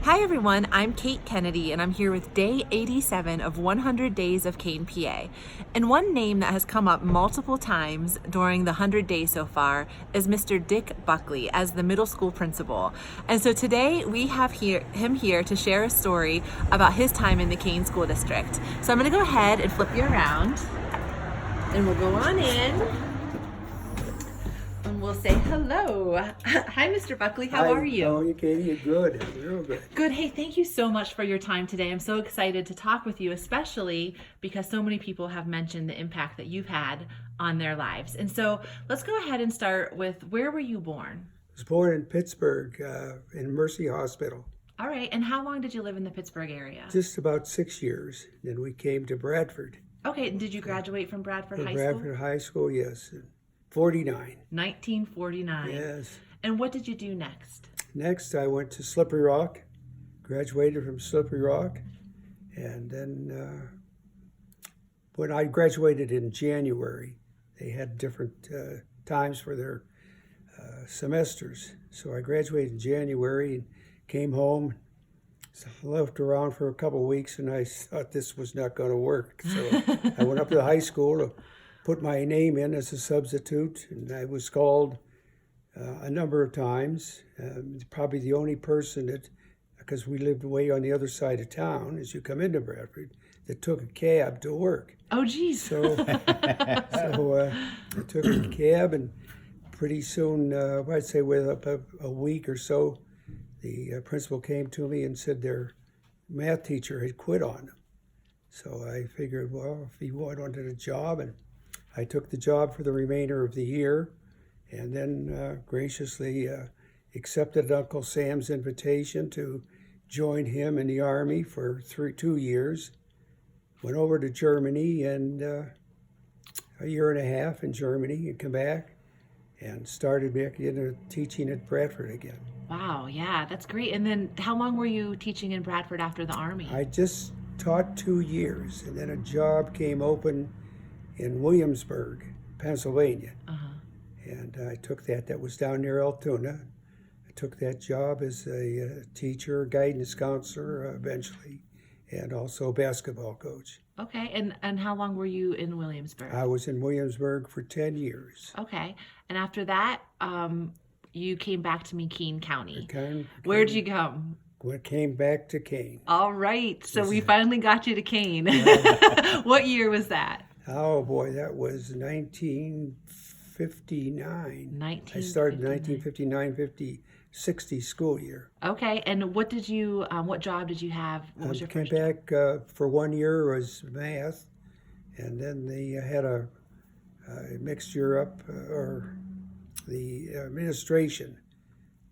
Hi everyone, I'm Kate Kennedy and I'm here with day 87 of 100 Days of Kane, PA. And one name that has come up multiple times during the 100 days so far is Mr. Dick Buckley as the middle school principal. And so today we have him here to share a story about his time in the Kane School District. So I'm going to go ahead and flip you around and we'll go on in. And we'll say hello. Hi, Mr. Buckley. How are you? How are you, Katie? You're good. Real good. Good. Hey, thank you so much for your time today. I'm so excited to talk with you, especially because so many people have mentioned the impact that you've had on their lives. And so let's go ahead and start with, where were you born? I was born in Pittsburgh, in Mercy Hospital. All right. And how long did you live in the Pittsburgh area? Just about 6 years. Then we came to Bradford. Okay. And did you graduate from Bradford High Bradford High School, yes. 49. 1949. Yes. And what did you do next? Next, I went to Slippery Rock, graduated from Slippery Rock, and then when I graduated in January, they had different times for their semesters. So I graduated in January and came home, left around for a couple of weeks, and I thought this was not going to work. So I went up to the high school to put my name in as a substitute, and I was called a number of times. Probably the only person that, because we lived way on the other side of town as you come into Bradford, that took a cab to work. Oh, geez. So I took a cab, and pretty soon, I'd say within a week or so, the principal came to me and said their math teacher had quit on them. So I figured, well, if he wanted a job, and I took the job for the remainder of the year, and then graciously accepted Uncle Sam's invitation to join him in the Army for 2 years. Went over to Germany, and a year and a half in Germany, and come back and started back into teaching at Bradford again. Wow. Yeah, that's great. And then how long were you teaching in Bradford after the Army? I just taught 2 years, and then a job came open in Williamsburg, Pennsylvania. And I took that. That was down near Altoona. I took that job as a teacher, guidance counselor eventually, and also basketball coach. Okay. And how long were you in Williamsburg? I was in Williamsburg for 10 years. Okay. And after that, you came back to McKean County. Where'd you go? Came back to Kane. All right. So we finally got you to Kane. What year was that? Oh, boy, that was 1959. I started in 1959, 60 school year. Okay. And what did you, what job did you have? What was your came first job? back for 1 year was math, and then they had a mixture up, or the administration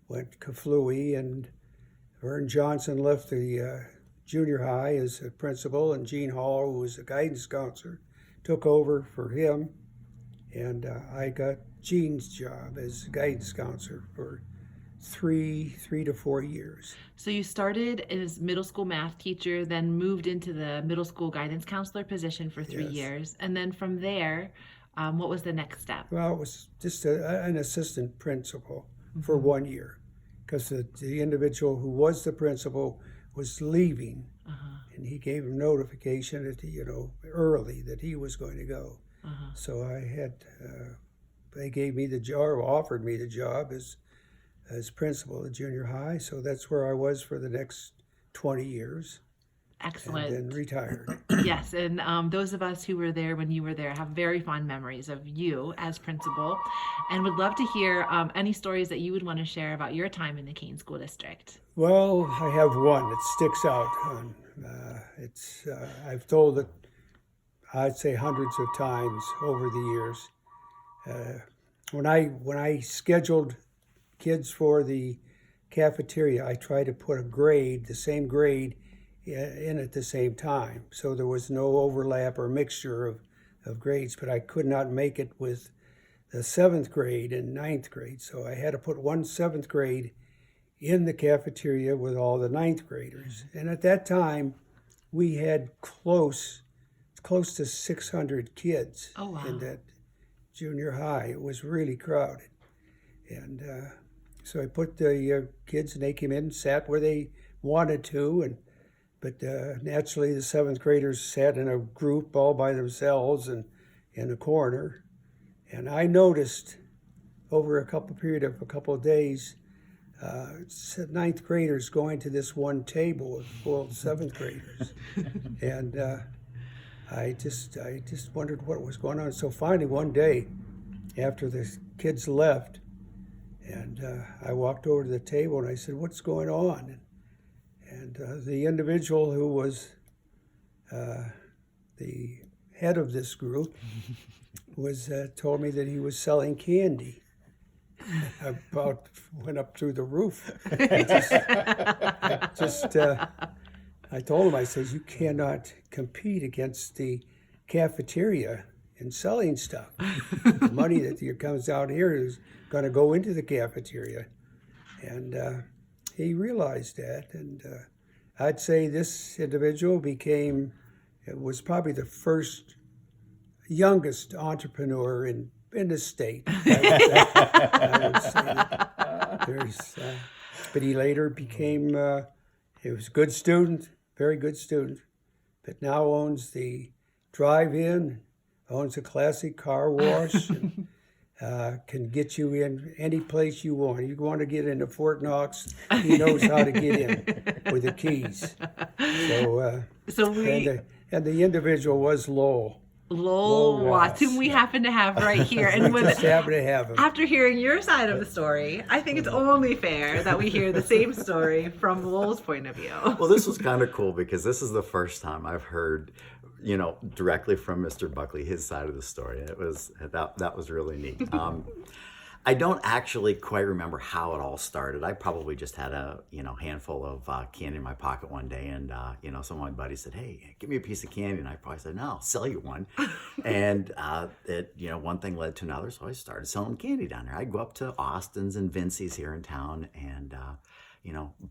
went kaflooey, and Vern Johnson left the junior high as a principal, and Gene Hall, who was a guidance counselor, took over for him, and I got Gene's job as guidance counselor for three to 4 years. So you started as middle school math teacher, then moved into the middle school guidance counselor position for 3 Yes. years. And then from there, what was the next step? Well, it was just an assistant principal for 1 year, because the individual who was the principal was leaving, and he gave him notification that early that he was going to go. So I had they gave me the job, or offered me the job as principal at junior high. So that's where I was for the next 20 years. Excellent. And then retired. Yes, and those of us who were there when you were there have very fond memories of you as principal, and would love to hear any stories that you would want to share about your time in the Kane School District. Well, I have one that sticks out. I've told it, I'd say, hundreds of times over the years. When I scheduled kids for the cafeteria, I tried to put the same grade in at the same time, so there was no overlap or mixture of grades, but I could not make it with the 7th grade and 9th grade, so I had to put one 7th grade in the cafeteria with all the 9th graders. And at that time, we had close to 600 kids. Oh, wow. In that junior high. It was really crowded. And So I put the kids, and they came in, sat where they wanted to, but naturally the seventh graders sat in a group all by themselves and in a corner. And I noticed over a couple of days, ninth graders going to this one table full of seventh graders, and I just wondered what was going on. So finally, one day, after the kids left, and I walked over to the table and I said, "What's going on?" And the individual who was the head of this group was told me that he was selling candy. About went up through the roof. I told him, I says, you cannot compete against the cafeteria in selling stuff. The money that comes out here is going to go into the cafeteria. And he realized that. And I'd say this individual was probably the first youngest entrepreneur in the state. I would say but he later became, he was a good student, very good student, but now owns the drive-in, owns a classic car wash, and can get you in any place you want. You want to get into Fort Knox, he knows how to get in with the keys. And the individual was Lowell. Lowell Watts, whom we happen to have right here. And just happen to have him. After hearing your side of the story, I think it's only fair that we hear the same story from Lowell's point of view. Well, this was kind of cool because this is the first time I've heard, directly from Mr. Buckley, his side of the story. It was that was really neat. I don't actually quite remember how it all started. I probably just had a handful of candy in my pocket one day, and some of my buddies said, "Hey, give me a piece of candy," and I probably said, "No, I'll sell you one." And one thing led to another, so I started selling candy down there. I'd go up to Austin's and Vincey's here in town, and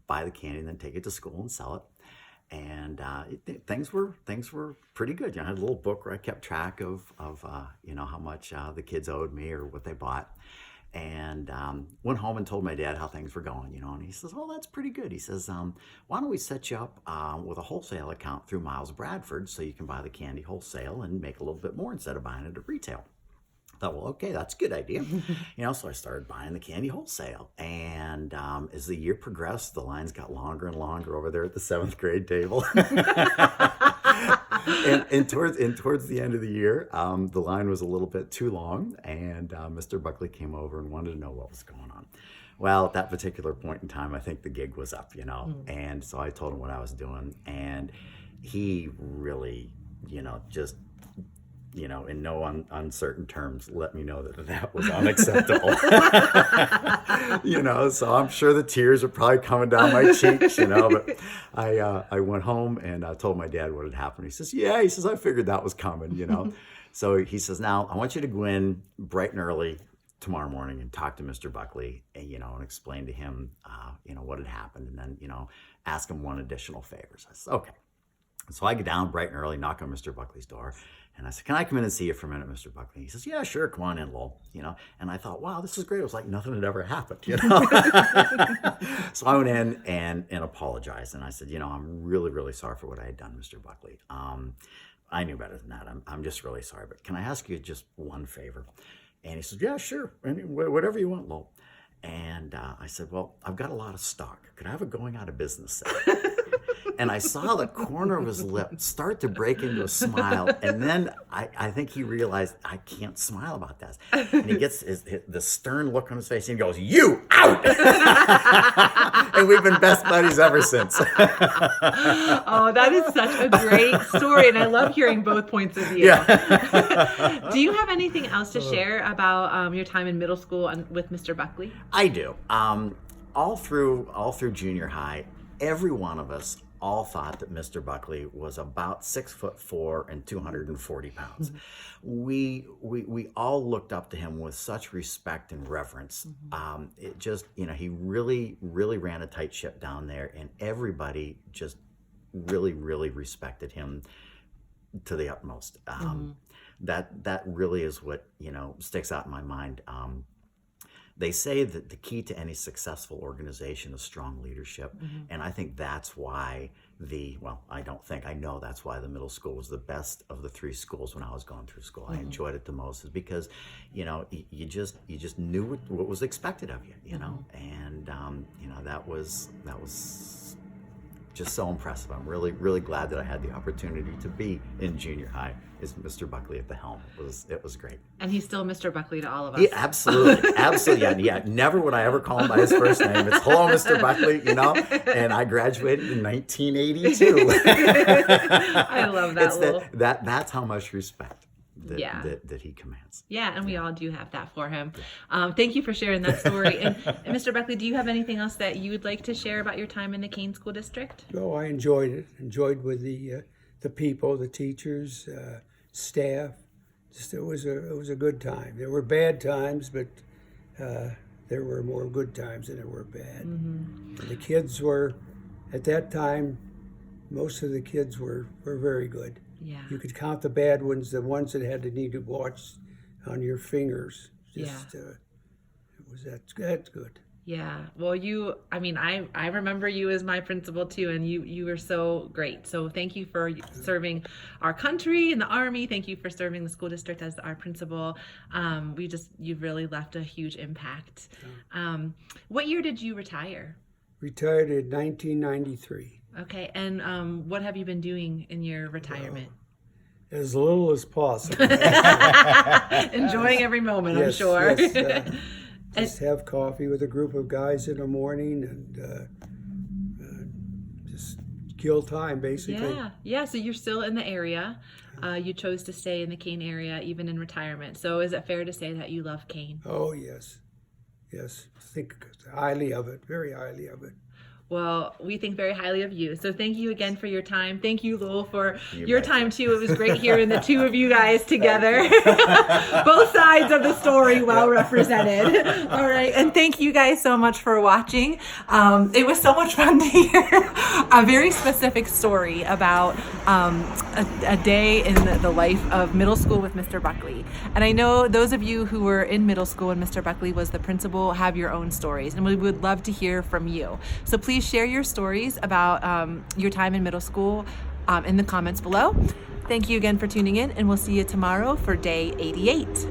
buy the candy and then take it to school and sell it. And things were pretty good. I had a little book where I kept track of how much the kids owed me or what they bought. And went home and told my dad how things were going, and he says, "Oh, that's pretty good." He says, "Why don't we set you up with a wholesale account through Miles Bradford so you can buy the candy wholesale and make a little bit more instead of buying it at retail?" I thought, well, okay, that's a good idea. So I started buying the candy wholesale. And as the year progressed, the lines got longer and longer over there at the seventh grade table. and towards the end of the year, the line was a little bit too long, and Mr. Buckley came over and wanted to know what was going on. Well, at that particular point in time, I think the gig was up, and so I told him what I was doing, and he really, just in no uncertain terms, let me know that was unacceptable. So I'm sure the tears are probably coming down my cheeks, but I went home and I told my dad what had happened. He says, "Yeah," he says, "I figured that was coming," So he says, "Now I want you to go in bright and early tomorrow morning and talk to Mr. Buckley, and, and explain to him, what had happened, and then, ask him one additional favor." So I said, "Okay." So I get down bright and early, knock on Mr. Buckley's door, and I said, "Can I come in and see you for a minute, Mr. Buckley?" He says, "Yeah, sure, come on in, Lowell." And I thought, wow, this is great. It was like nothing had ever happened, So I went in and apologized, and I said, "I'm really, really sorry for what I had done, Mr. Buckley. I knew better than that. I'm just really sorry, but can I ask you just one favor?" And he says, "Yeah, sure, whatever you want, Lowell." And I said, "Well, I've got a lot of stock. Could I have a going out of business sale?" And I saw the corner of his lip start to break into a smile. And then I think he realized, I can't smile about this. And he gets the stern look on his face and he goes, "You out!" And we've been best buddies ever since. Oh, that is such a great story. And I love hearing both points of view. Yeah. Do you have anything else to share about your time in middle school with Mr. Buckley? I do. All through junior high, every one of us all thought that Mr. Buckley was about 6'4" and 240 pounds. We all looked up to him with such respect and reverence. It just, he really, really ran a tight ship down there, and everybody just really, really respected him to the utmost. That really is what, sticks out in my mind. they say that the key to any successful organization is strong leadership. And I think that's why I know that's why the middle school was the best of the 3 schools when I was going through school. I enjoyed it the most, is because, you just knew what was expected of you, you know, and, that was just so impressive. I'm really, really glad that I had the opportunity to be in junior high with Mr. Buckley at the helm. It was great. And he's still Mr. Buckley to all of us. Yeah, absolutely. Absolutely. Yeah. Never would I ever call him by his first name. It's hello, Mr. Buckley, and I graduated in 1982. I love that. It's that's how much respect that he commands. Yeah, and we all do have that for him. Thank you for sharing that story. And Mr. Buckley, do you have anything else that you would like to share about your time in the Kane School District? No, I enjoyed it. Enjoyed with the people, the teachers, staff. Just it was a good time. There were bad times, but there were more good times than there were bad. And the kids were, at that time, most of the kids were very good. Yeah. You could count the bad ones, the ones that had to need to watch on your fingers. That's good. Yeah. Well, I remember you as my principal too, and you were so great. So thank you for serving our country in the Army. Thank you for serving the school district as our principal. You've really left a huge impact. What year did you retire? Retired in 1993. Okay. And what have you been doing in your retirement? As little as possible. Enjoying every moment, I'm sure. Yes, just have coffee with a group of guys in the morning and just kill time, basically. Yeah. So you're still in the area. You chose to stay in the Kane area, even in retirement. So is it fair to say that you love Kane? Oh, yes. Yes. Think highly of it, very highly of it. Well, we think very highly of you. So thank you again for your time. Thank you, Lowell, for your time too. It was great hearing the two of you guys together. Both sides of the story well represented. All right. And thank you guys so much for watching. It was so much fun to hear a very specific story about a day in the life of middle school with Mr. Buckley. And I know those of you who were in middle school when Mr. Buckley was the principal have your own stories, and we would love to hear from you. So please share your stories about your time in middle school in the comments below. Thank you again for tuning in, and we'll see you tomorrow for day 88.